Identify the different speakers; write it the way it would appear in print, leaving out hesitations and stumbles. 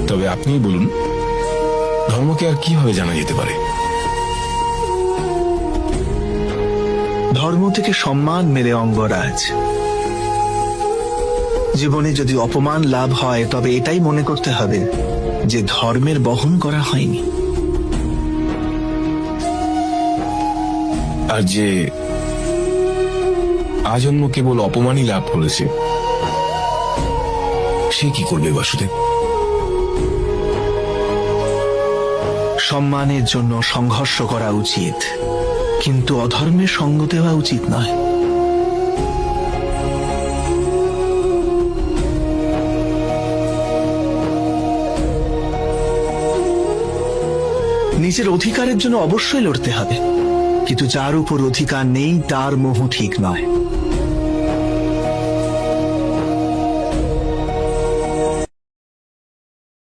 Speaker 1: তবে আপনিই বলুন, ধর্মকে আর কিভাবে জানা যেতে পারে?
Speaker 2: ধর্ম থেকে সম্মান মেলে অঙ্গরাজ। জীবনে যদি অপমান লাভ হয় তবে এটাই মনে করতে হবে যে ধর্মের বহন করা হয়নি।
Speaker 1: আর যে আজন্ম কেবল অপমানই লাভ করেছে, সে কি করবে বাসুদেব?
Speaker 2: সম্মানের জন্য সংঘর্ষ করা উচিত, কিন্তু অধর্মের সঙ্গ দেওয়া উচিত নয়। নিজের অধিকারের জন্য অবশ্যই লড়তে হবে, কিন্তু যার উপর অধিকার নেই তার মোহ ঠিক নয়।